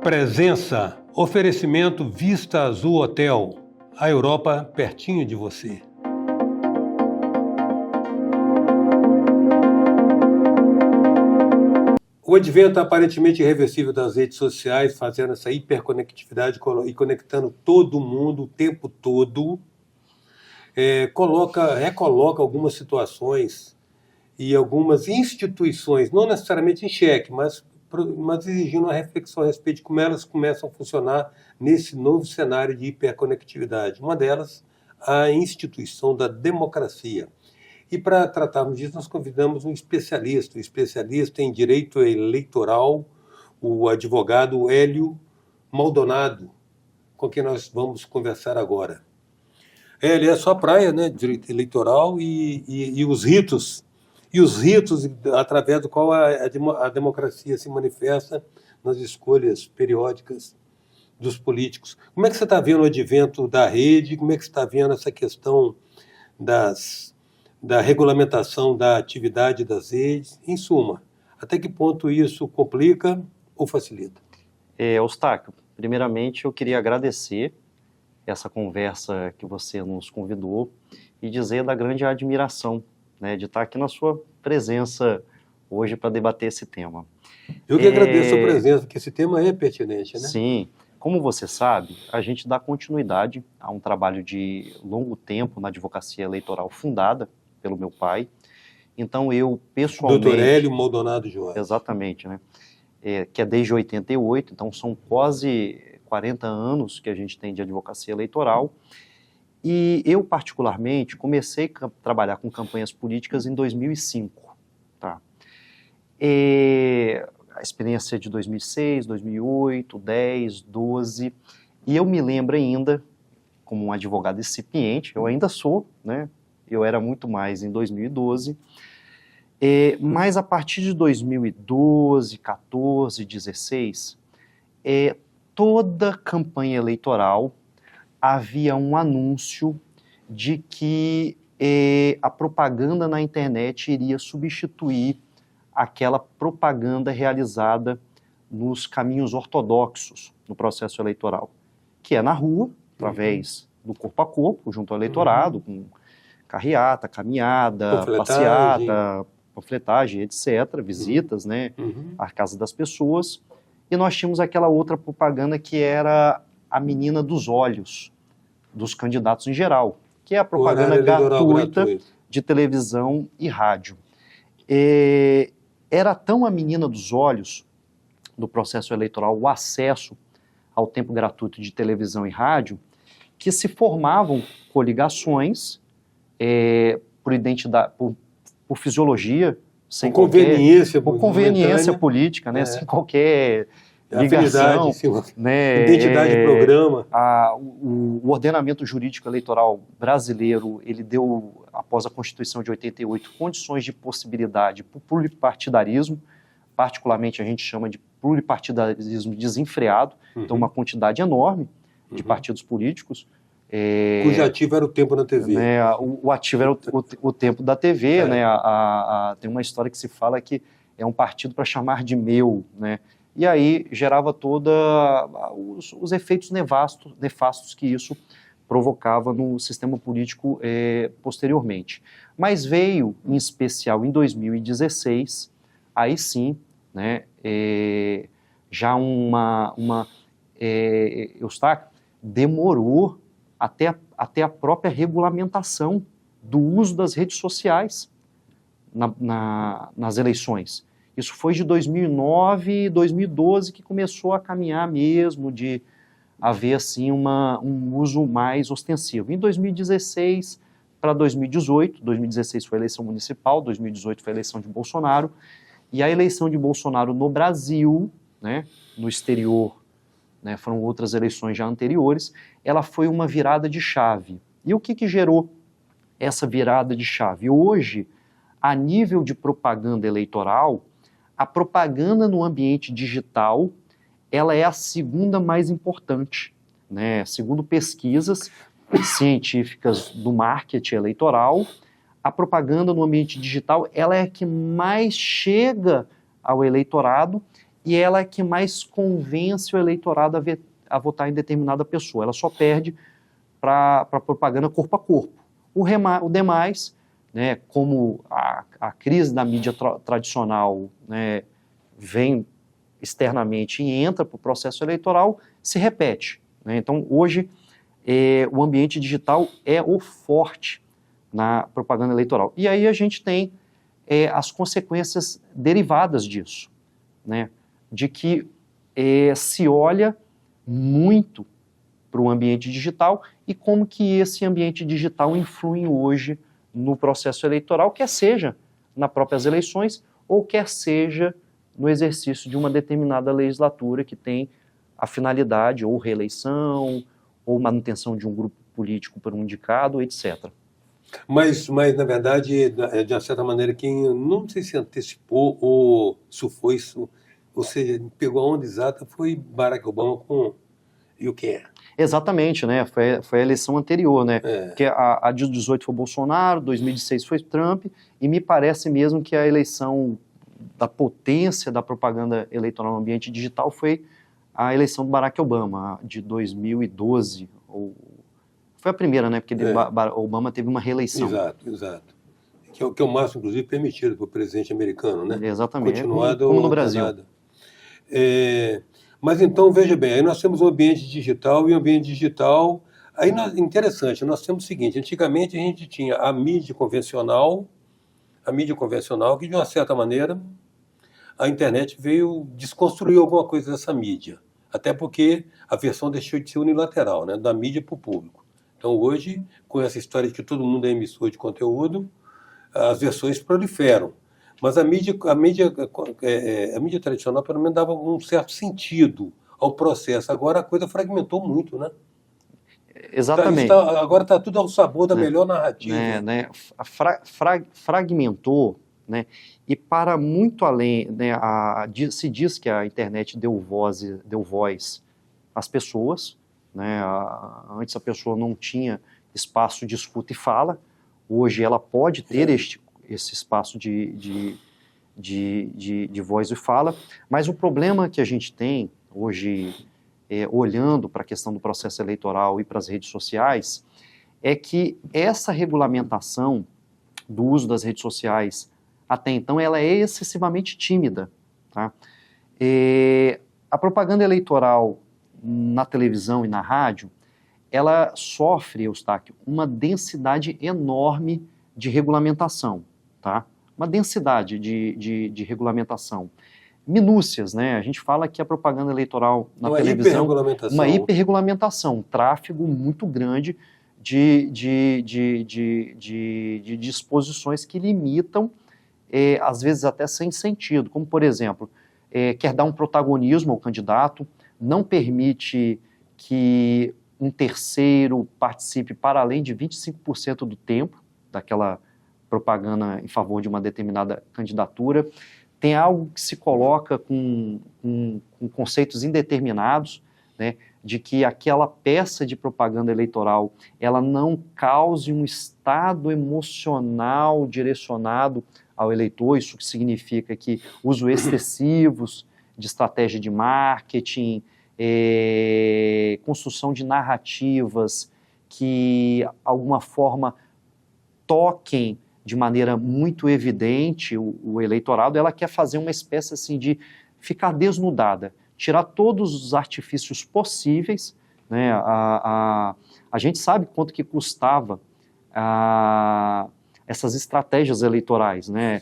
Presença, oferecimento Vista Azul Hotel, a Europa pertinho de você. O advento aparentemente irreversível das redes sociais, fazendo essa hiperconectividade e conectando todo mundo o tempo todo, recoloca algumas situações e algumas instituições, não necessariamente em xeque, mas exigindo uma reflexão a respeito de como elas começam a funcionar nesse novo cenário de hiperconectividade. Uma delas, a instituição da democracia. E para tratarmos disso, nós convidamos um especialista em direito eleitoral, o advogado Hélio Maldonado, com quem nós vamos conversar agora. Hélio, é a sua praia, né, direito eleitoral e os ritos, através do qual a democracia se manifesta nas escolhas periódicas dos políticos. Como é que você está vendo o advento da rede? Como é que você está vendo essa questão da regulamentação da atividade das redes? Em suma, até que ponto isso complica ou facilita? Eustáquio, primeiramente eu queria agradecer essa conversa que você nos convidou e dizer da grande admiração, né, de estar aqui na sua presença hoje para debater esse tema. Eu que agradeço a presença, porque esse tema é pertinente, né? Sim. Como você sabe, a gente dá continuidade a um trabalho de longo tempo na advocacia eleitoral fundada pelo meu pai. Então eu, pessoalmente... Dr. Hélio Maldonado Jorge. Exatamente, né? Que é desde 88, então são quase 40 anos que a gente tem de advocacia eleitoral. E eu, particularmente, comecei a trabalhar com campanhas políticas em 2005. Tá? A experiência de 2006, 2008, 10, 12. E eu me lembro ainda, como um advogado incipiente, eu ainda sou, né? Eu era muito mais em 2012. Mas a partir de 2012, 14, 16, toda campanha eleitoral havia um anúncio de que a propaganda na internet iria substituir aquela propaganda realizada nos caminhos ortodoxos no processo eleitoral, que é na rua, através do corpo a corpo, junto ao eleitorado, com carreata, caminhada, passeata, panfletagem, etc., visitas, né, à casa das pessoas. E nós tínhamos aquela outra propaganda que era a menina dos olhos dos candidatos em geral, que é a propaganda gratuita de televisão e rádio. Era tão a menina dos olhos do processo eleitoral o acesso ao tempo gratuito de televisão e rádio, que se formavam coligações por identidade, por fisiologia, sem conveniência política, né, sem qualquer ligação, né, identidade de programa. O ordenamento jurídico eleitoral brasileiro, ele deu, após a Constituição de 88, condições de possibilidade para o pluripartidarismo, particularmente a gente chama de pluripartidarismo desenfreado, então uma quantidade enorme de partidos políticos. Cujo ativo era o tempo na TV. Né, o ativo era o tempo da TV, né, tem uma história que se fala que é um partido para chamar de meu, né, e aí gerava todos os efeitos nefastos que isso provocava no sistema político posteriormente. Mas veio, em especial em 2016, aí sim, né, já Eustáquio, demorou até a própria regulamentação do uso das redes sociais nas eleições. Isso foi de 2009, 2012 que começou a caminhar mesmo, de haver assim um uso mais ostensivo. Em 2016 para 2018, 2016 foi a eleição municipal, 2018 foi a eleição de Bolsonaro, e a eleição de Bolsonaro no Brasil, né, no exterior, né, foram outras eleições já anteriores, ela foi uma virada de chave. E o que gerou essa virada de chave? Hoje, a nível de propaganda eleitoral, a propaganda no ambiente digital, ela é a segunda mais importante, né? Segundo pesquisas científicas do marketing eleitoral, a propaganda no ambiente digital, ela é a que mais chega ao eleitorado e ela é que mais convence o eleitorado a votar em determinada pessoa. Ela só perde para propaganda corpo a corpo. O demais, né, como a crise da mídia tradicional, né, vem externamente e entra para o processo eleitoral, se repete, né? Então, hoje, o ambiente digital é o forte na propaganda eleitoral. E aí a gente tem as consequências derivadas disso, né? De que se olha muito para o ambiente digital e como que esse ambiente digital influi hoje no processo eleitoral, quer seja nas próprias eleições ou quer seja no exercício de uma determinada legislatura que tem a finalidade ou reeleição ou manutenção de um grupo político por um indicado, etc. Mas na verdade, de uma certa maneira, quem não sei se antecipou ou se foi isso, ou seja, pegou a onda exata, foi Barack Obama com You Can. Exatamente, né? Foi a eleição anterior, né? Porque a de 2018 foi Bolsonaro, 2016 foi Trump, e me parece mesmo que a eleição da potência da propaganda eleitoral no ambiente digital foi a eleição do Barack Obama, de 2012. Foi a primeira, né? Porque Obama teve uma reeleição. Exato. Que é o máximo, inclusive, permitido para o presidente americano, né? Exatamente, Continuado como no Brasil. Mas então, veja bem, aí nós temos o ambiente digital e o ambiente digital... Aí, interessante, nós temos o seguinte, antigamente a gente tinha a mídia convencional, que de uma certa maneira a internet veio desconstruir alguma coisa dessa mídia, até porque a versão deixou de ser unilateral, né, da mídia para o público. Então hoje, com essa história de que todo mundo é emissor de conteúdo, as versões proliferam. Mas a mídia tradicional, pelo menos, dava um certo sentido ao processo. Agora a coisa fragmentou muito, né? Exatamente. Agora está tudo ao sabor da melhor narrativa. Fragmentou, né? E para muito além, né, se diz que a internet deu voz às pessoas, né? Antes a pessoa não tinha espaço de escuta e fala, hoje ela pode ter esse espaço de voz e fala, mas o problema que a gente tem hoje, olhando para a questão do processo eleitoral e para as redes sociais, é que essa regulamentação do uso das redes sociais até então, ela é excessivamente tímida. Tá? A propaganda eleitoral na televisão e na rádio, ela sofre, Eustáquio, uma densidade enorme de regulamentação. Tá? Uma densidade de regulamentação. Minúcias, né? A gente fala que a propaganda eleitoral na televisão... Uma hiperregulamentação, um tráfego muito grande de disposições que limitam, às vezes até sem sentido, como por exemplo, quer dar um protagonismo ao candidato, não permite que um terceiro participe para além de 25% do tempo daquela propaganda em favor de uma determinada candidatura, tem algo que se coloca com conceitos indeterminados, né, de que aquela peça de propaganda eleitoral ela não cause um estado emocional direcionado ao eleitor, isso significa que uso excessivos de estratégia de marketing, construção de narrativas que, de alguma forma, toquem de maneira muito evidente o eleitorado, ela quer fazer uma espécie assim de ficar desnudada, tirar todos os artifícios possíveis, né? A gente sabe quanto que custava essas estratégias eleitorais, né?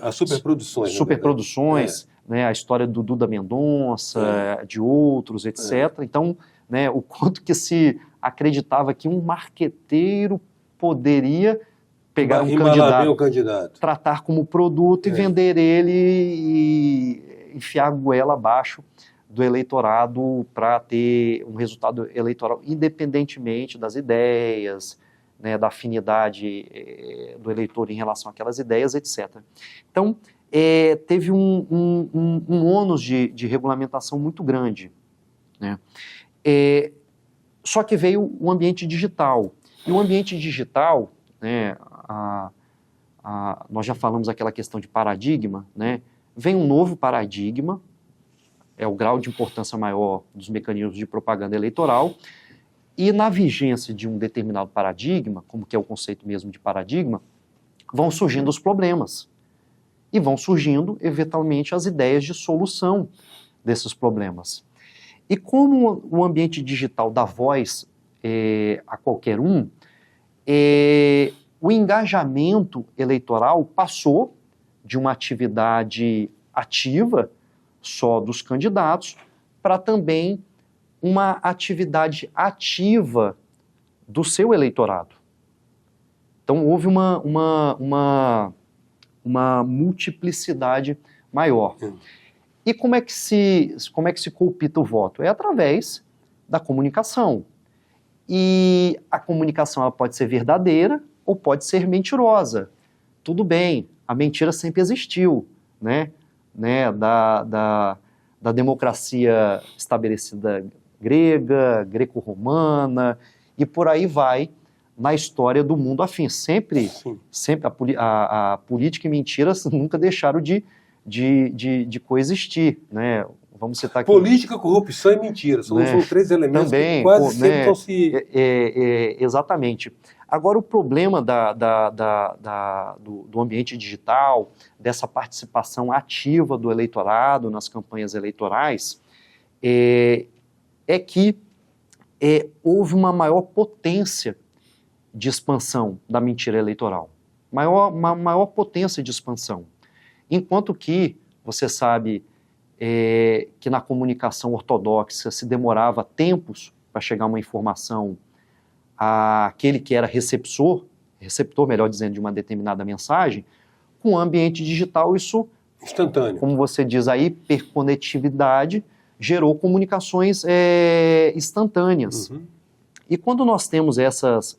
As superproduções. Superproduções, né? A história do Duda Mendonça, de outros, etc. Então, né, o quanto que se acreditava que um marqueteiro poderia pegar um candidato, tratar como produto e vender ele e enfiar a goela abaixo do eleitorado para ter um resultado eleitoral, independentemente das ideias, né, da afinidade do eleitor em relação àquelas ideias, etc. Então, teve um ônus de regulamentação muito grande, né? Só que veio o ambiente digital. E o ambiente digital, né, nós já falamos aquela questão de paradigma, né? Vem um novo paradigma, é o grau de importância maior dos mecanismos de propaganda eleitoral, e na vigência de um determinado paradigma, como que é o conceito mesmo de paradigma, vão surgindo os problemas e vão surgindo, eventualmente, as ideias de solução desses problemas. E como o ambiente digital dá voz a qualquer um, o engajamento eleitoral passou de uma atividade ativa só dos candidatos para também uma atividade ativa do seu eleitorado. Então houve uma multiplicidade maior. E como é que se colpita o voto? É através da comunicação. E a comunicação ela pode ser verdadeira ou pode ser mentirosa. Tudo bem, a mentira sempre existiu, né? Da democracia estabelecida grega, greco-romana, e por aí vai na história do mundo afim. Sempre a política e mentiras nunca deixaram de coexistir, né? Vamos citar aqui. Política, corrupção e mentira. São 3 elementos também, que quase sempre estão se... Exatamente. Agora, o problema do ambiente digital, dessa participação ativa do eleitorado nas campanhas eleitorais, é que houve uma maior potência de expansão da mentira eleitoral. Uma maior potência de expansão. Enquanto que, você sabe, que na comunicação ortodoxa se demorava tempos para chegar uma informação àquele que era receptor, melhor dizendo, de uma determinada mensagem, com o ambiente digital isso... instantâneo. Como você diz, a hiperconectividade gerou comunicações instantâneas. Uhum. E quando nós temos essas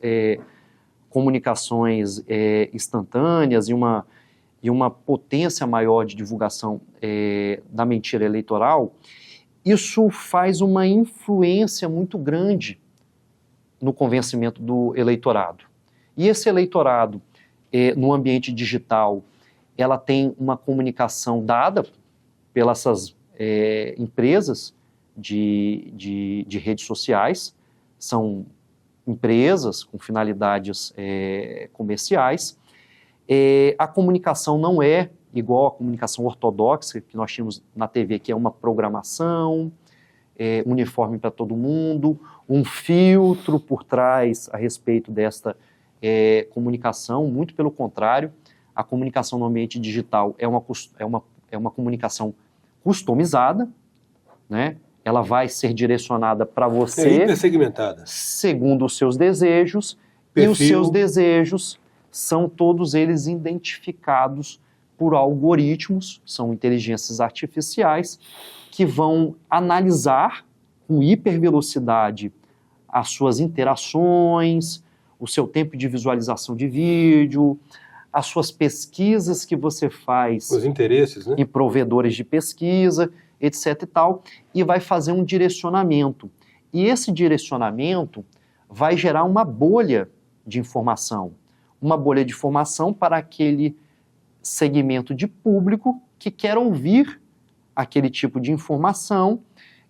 comunicações instantâneas e uma potência maior de divulgação da mentira eleitoral, isso faz uma influência muito grande no convencimento do eleitorado. E esse eleitorado, no ambiente digital, ela tem uma comunicação dada pelas empresas de redes sociais, são empresas com finalidades comerciais. A comunicação não é igual à comunicação ortodoxa que nós tínhamos na TV, que é uma programação uniforme para todo mundo, um filtro por trás a respeito desta comunicação. Muito pelo contrário, a comunicação no ambiente digital é uma comunicação customizada, né? Ela vai ser direcionada para você, hipersegmentada, segundo os seus desejos, perfil. E os seus desejos são todos eles identificados por algoritmos, são inteligências artificiais, que vão analisar com hipervelocidade as suas interações, o seu tempo de visualização de vídeo, as suas pesquisas que você faz, os interesses, né? Em provedores de pesquisa, etc. e tal, e vai fazer um direcionamento. E esse direcionamento vai gerar uma bolha de informação para aquele segmento de público que quer ouvir aquele tipo de informação,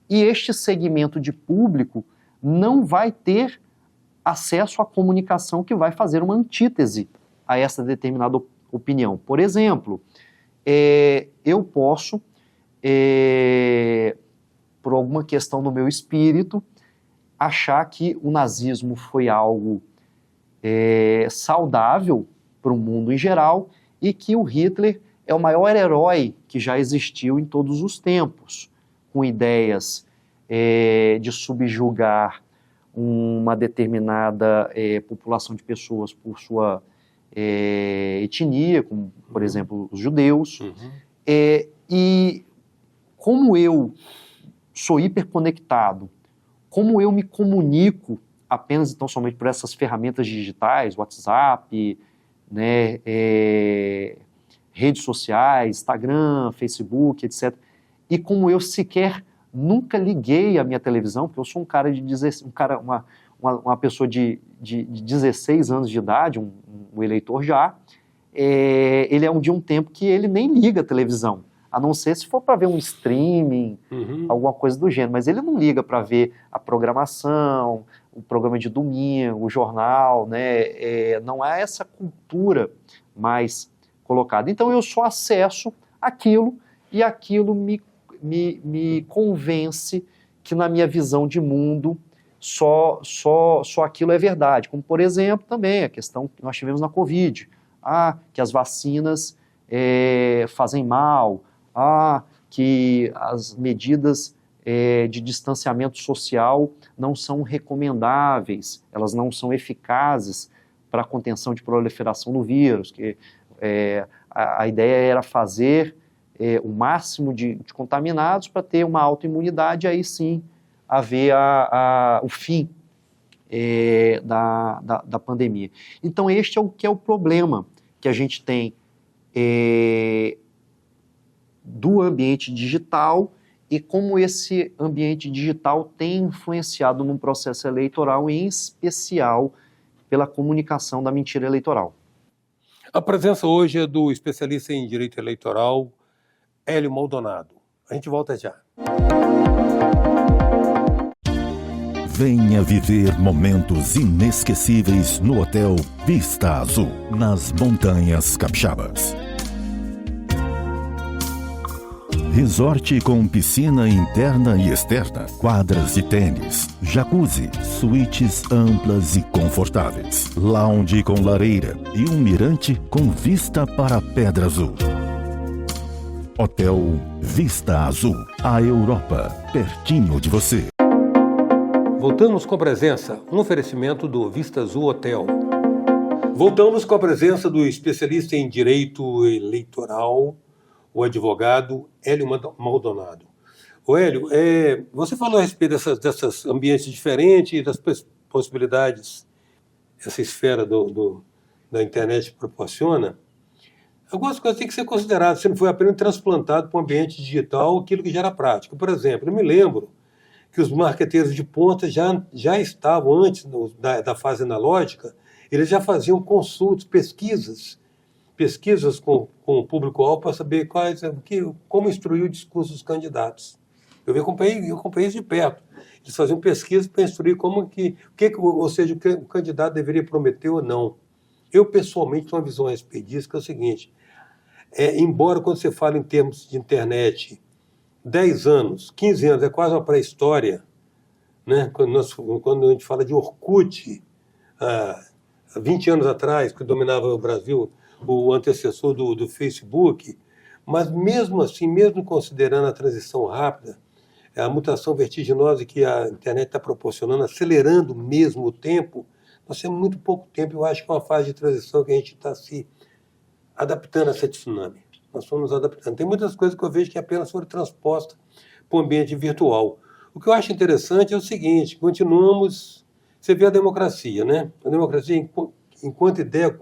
e este segmento de público não vai ter acesso à comunicação que vai fazer uma antítese a essa determinada opinião. Por exemplo, eu posso, por alguma questão do meu espírito, achar que o nazismo foi algo saudável para o mundo em geral e que o Hitler é o maior herói que já existiu em todos os tempos, com ideias de subjugar uma determinada população de pessoas por sua etnia, como, por exemplo, os judeus. Uhum. E como eu sou hiperconectado, como eu me comunico apenas e tão somente por essas ferramentas digitais, WhatsApp, né, redes sociais, Instagram, Facebook, etc. E como eu sequer nunca liguei a minha televisão, porque eu sou um cara uma pessoa de 16 anos de idade, um eleitor já, ele é de um tempo que ele nem liga a televisão. a não ser se for para ver um streaming, alguma coisa do gênero, mas ele não liga para ver a programação, o programa de domingo, o jornal, né? Não há essa cultura mais colocada. Então eu só acesso aquilo e aquilo me convence que na minha visão de mundo só aquilo é verdade. Como, por exemplo, também a questão que nós tivemos na Covid, que as vacinas fazem mal, que as medidas de distanciamento social não são recomendáveis, elas não são eficazes para a contenção de proliferação do vírus, que a ideia era fazer o máximo de contaminados para ter uma autoimunidade, aí sim haver o fim da pandemia. Então este é o que é o problema que a gente tem do ambiente digital e como esse ambiente digital tem influenciado no processo eleitoral, em especial pela comunicação da mentira eleitoral. A presença hoje é do especialista em direito eleitoral, Hélio Maldonado. A gente volta já. Venha viver momentos inesquecíveis no Hotel Vista Azul, nas Montanhas Capixabas. Resort com piscina interna e externa, quadras de tênis, jacuzzi, suítes amplas e confortáveis, lounge com lareira e um mirante com vista para a Pedra Azul. Hotel Vista Azul, a Europa, pertinho de você. Voltamos com a presença, um oferecimento do Vista Azul Hotel. Voltamos com a presença do especialista em direito eleitoral, o advogado Hélio Maldonado. O Hélio, você falou a respeito dessas ambientes diferentes e das possibilidades que essa esfera da internet proporciona. Algumas coisas têm que ser consideradas. Você não foi apenas transplantado para o ambiente digital aquilo que já era prático. Por exemplo, eu me lembro que os marqueteiros de ponta já estavam, antes da fase analógica, eles já faziam consultas, pesquisas com o público-alvo para saber como instruir o discurso dos candidatos. Eu acompanhei isso de perto. Eles faziam pesquisa para instruir ou seja, o que o candidato deveria prometer ou não. Eu, pessoalmente, tenho uma visão a respeito disso, que é o seguinte, embora quando você fala em termos de internet, 10 anos, 15 anos, é quase uma pré-história, né? Quando a gente fala de Orkut, há 20 anos atrás, que dominava o Brasil, o antecessor do Facebook, mas mesmo assim, mesmo considerando a transição rápida, a mutação vertiginosa que a internet está proporcionando, acelerando mesmo o tempo, nós temos muito pouco tempo. Eu acho que é uma fase de transição que a gente está se adaptando a essa tsunami. Nós estamos nos adaptando. Tem muitas coisas que eu vejo que apenas foram transpostas para o ambiente virtual. O que eu acho interessante é o seguinte, continuamos... Você vê a democracia, né? A democracia, enquanto ideia,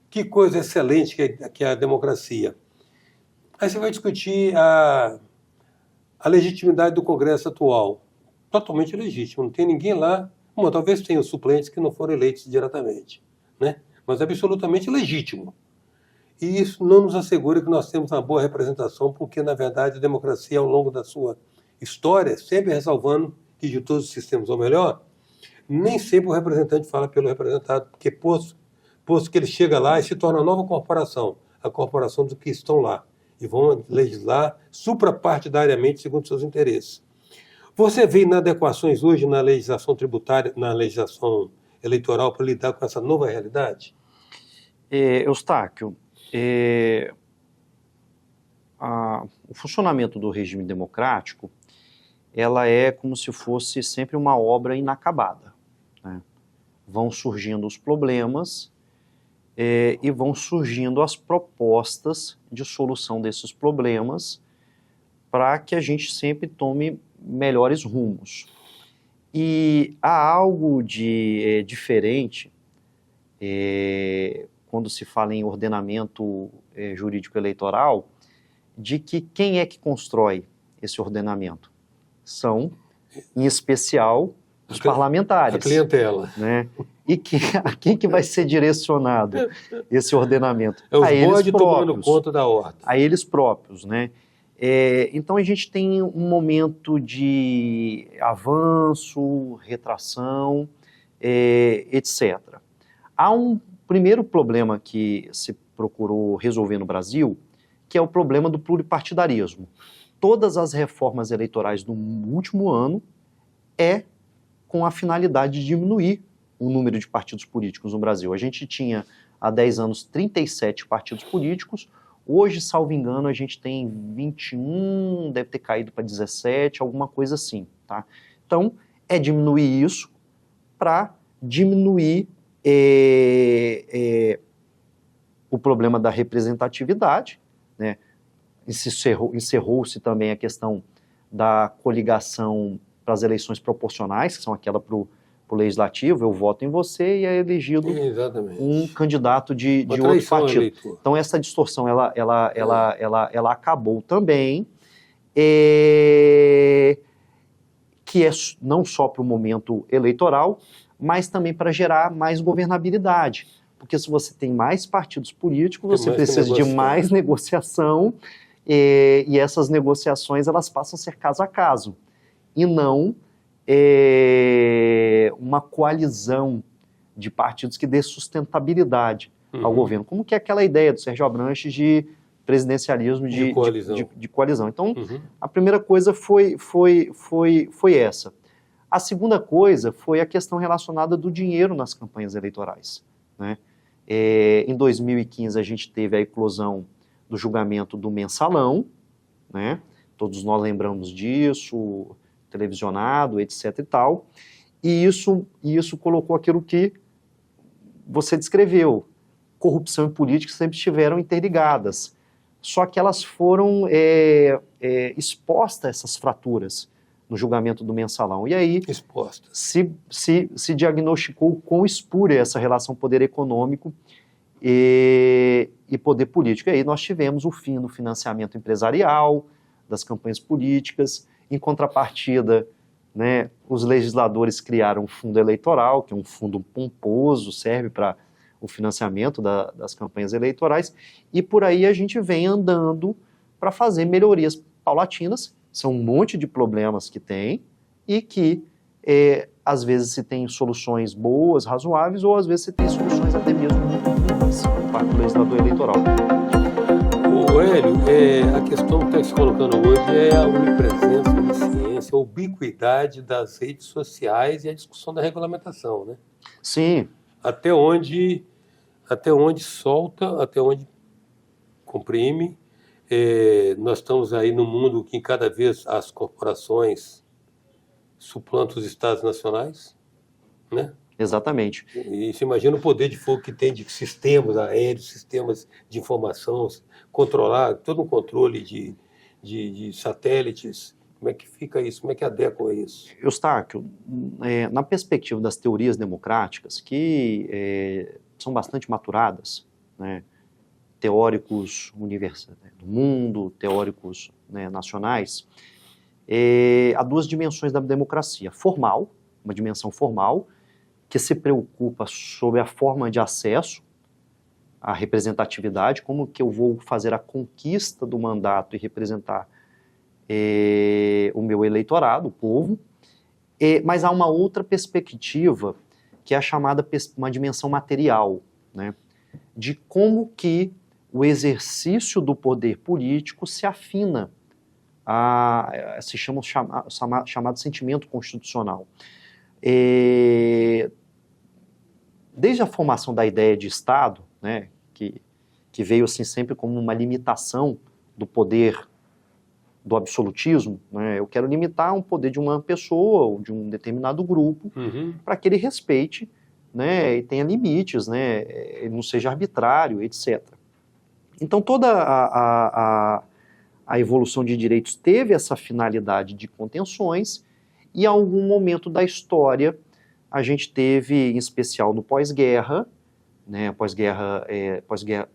que coisa excelente que é a democracia. Aí você vai discutir a legitimidade do Congresso atual. Totalmente legítimo, não tem ninguém lá. Bom, talvez tenha os suplentes que não foram eleitos diretamente, né? Mas absolutamente legítimo. E isso não nos assegura que nós temos uma boa representação, porque, na verdade, a democracia, ao longo da sua história, sempre ressalvando que de todos os sistemas, ou melhor, nem sempre o representante fala pelo representado, porque posto que ele chega lá e se torna uma nova corporação, a corporação dos que estão lá, e vão legislar suprapartidariamente segundo seus interesses. Você vê inadequações hoje na legislação tributária, na legislação eleitoral, para lidar com essa nova realidade? Eustáquio, o funcionamento do regime democrático, ela é como se fosse sempre uma obra inacabada, né? Vão surgindo os problemas e vão surgindo as propostas de solução desses problemas para que a gente sempre tome melhores rumos. E há algo de diferente quando se fala em ordenamento jurídico eleitoral, de que quem é que constrói esse ordenamento? São, em especial, dos parlamentares. A clientela. Né? E a quem que vai ser direcionado esse ordenamento? É os a eles bodes tomando próprios. conta da horta. A eles próprios, né? Então a gente tem um momento de avanço, retração, etc. Há um primeiro problema que se procurou resolver no Brasil, que é o problema do pluripartidarismo. Todas as reformas eleitorais do último ano com a finalidade de diminuir o número de partidos políticos no Brasil. A gente tinha, há 10 anos, 37 partidos políticos. Hoje, salvo engano, a gente tem 21, deve ter caído para 17, alguma coisa assim. Tá? Então, diminuir isso para diminuir o problema da representatividade, né? Encerrou-se também a questão da coligação para as eleições proporcionais, que são aquela para o legislativo, eu voto em você e é elegido um candidato de outro partido. Eleitor. Então essa distorção ela acabou também, que é não só para o momento eleitoral, mas também para gerar mais governabilidade. Porque se você tem mais partidos políticos, você precisa de mais negociação, e essas negociações elas passam a ser caso a caso, e não uma coalizão de partidos que dê sustentabilidade ao governo. Como que é aquela ideia do Sérgio Abranches de presidencialismo de coalizão. Então, a primeira coisa foi essa. A segunda coisa foi a questão relacionada do dinheiro nas campanhas eleitorais, né? Em 2015, a gente teve a eclosão do julgamento do mensalão, né? Todos nós lembramos disso, televisionado, etc. e tal, e isso colocou aquilo que você descreveu. Corrupção e política sempre estiveram interligadas, só que elas foram expostas a essas fraturas no julgamento do mensalão. E aí se diagnosticou o quão espúria essa relação poder econômico e poder político. E aí nós tivemos o fim do financiamento empresarial, das campanhas políticas. Em contrapartida, né, os legisladores criaram um fundo eleitoral, que é um fundo pomposo, serve para o financiamento das campanhas eleitorais, e por aí a gente vem andando para fazer melhorias paulatinas. São um monte de problemas que tem e que às vezes se tem soluções boas, razoáveis, ou às vezes se tem soluções até mesmo muito ruins por parte do legislador eleitoral. Hélio, a questão que está se colocando hoje é a onipresença, a onisciência, a ubiquidade das redes sociais e a discussão da regulamentação, né? Sim. Até onde solta, até onde comprime. Nós estamos aí num mundo que cada vez as corporações suplantam os estados nacionais, né? Exatamente. E se imagina o poder de fogo que tem de sistemas aéreos, sistemas de informação, controlar, todo um controle de satélites. Como é que fica isso? Como é que adequa isso? Eustáquio, na perspectiva das teorias democráticas, que são bastante maturadas, né? Teóricos do mundo, teóricos, né, nacionais, há duas dimensões da democracia. Formal, uma dimensão formal, que se preocupa sobre a forma de acesso à representatividade, como que eu vou fazer a conquista do mandato e representar o meu eleitorado, o povo. Mas há uma outra perspectiva, que é a chamada uma dimensão material, né, de como que o exercício do poder político se afina se chama chamado sentimento constitucional. Desde a formação da ideia de Estado, né, que veio assim sempre como uma limitação do poder do absolutismo, né, eu quero limitar um poder de uma pessoa ou de um determinado grupo para que ele respeite, né, e tenha limites, né, ele não seja arbitrário, etc. Então toda a evolução de direitos teve essa finalidade de contenções, e em algum momento da história a gente teve, em especial no pós-guerra, né,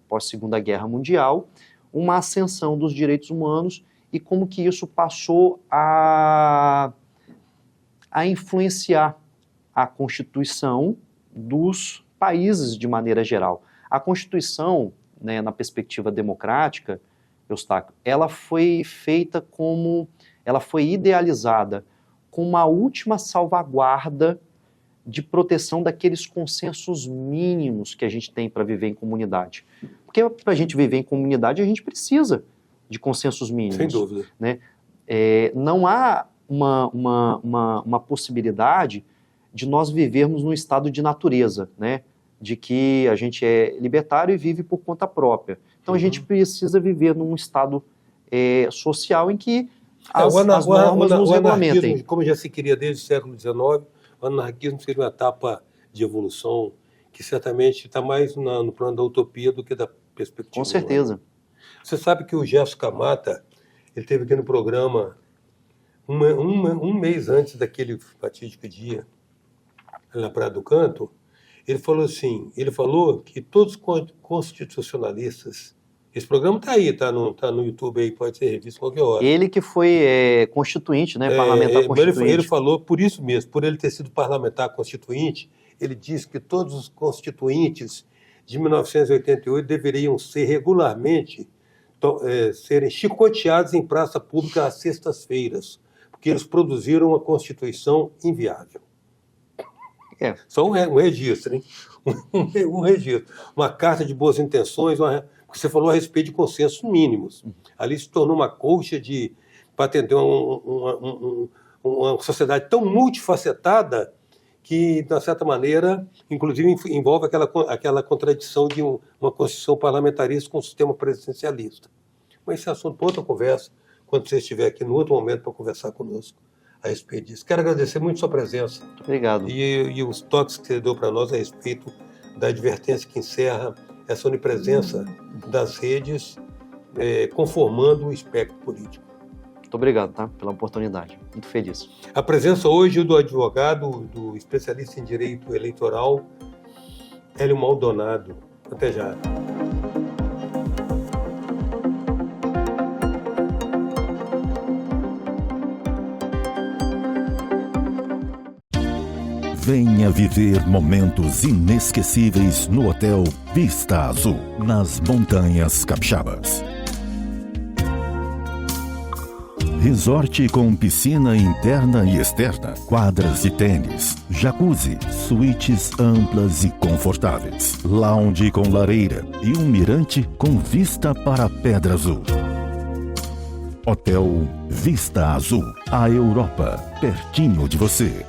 pós-Segunda Guerra Mundial, uma ascensão dos direitos humanos e como que isso passou a influenciar a Constituição dos países de maneira geral. A Constituição, né, na perspectiva democrática, Eustáquio, ela foi feita ela foi idealizada como uma última salvaguarda de proteção daqueles consensos mínimos que a gente tem para viver em comunidade. Porque para a gente viver em comunidade, a gente precisa de consensos mínimos. Sem dúvida. Né? Não há uma possibilidade de nós vivermos num estado de natureza, né? De que a gente é libertário e vive por conta própria. Então a gente precisa viver num estado social em que as normas nos regulamentem. Como já se queria desde o século XIX, o anarquismo seria uma etapa de evolução que certamente está mais no plano da utopia do que da perspectiva. Com certeza. Humana. Você sabe que o Gerson Camata, ele esteve aqui no programa um mês antes daquele fatídico dia, na Praia do Canto. Ele falou que todos os constitucionalistas, esse programa está aí, está no YouTube aí, pode ser revisto qualquer hora. Ele que foi constituinte, né, parlamentar constituinte. Ele falou por isso mesmo, por ele ter sido parlamentar constituinte, ele disse que todos os constituintes de 1988 deveriam ser regularmente serem chicoteados em praça pública às sextas-feiras, porque eles produziram uma Constituição inviável. Só um registro, hein? Um registro. Uma carta de boas intenções, porque você falou a respeito de consensos mínimos. Ali se tornou uma colcha para atender uma sociedade tão multifacetada que, de uma certa maneira, inclusive envolve aquela contradição de uma Constituição parlamentarista com um sistema presidencialista. Mas esse é assunto para outra conversa, quando você estiver aqui no outro momento para conversar conosco a respeito disso. Quero agradecer muito a sua presença. Muito obrigado. E os toques que você deu para nós a respeito da advertência que encerra essa onipresença das redes conformando o espectro político. Muito obrigado, tá, pela oportunidade. Muito feliz. A presença hoje do advogado, do especialista em direito eleitoral, Hélio Maldonado. Até já. Venha viver momentos inesquecíveis no Hotel Vista Azul, nas Montanhas Capixabas. Resort com piscina interna e externa, quadras de tênis, jacuzzi, suítes amplas e confortáveis, lounge com lareira e um mirante com vista para a Pedra Azul. Hotel Vista Azul, a Europa, pertinho de você.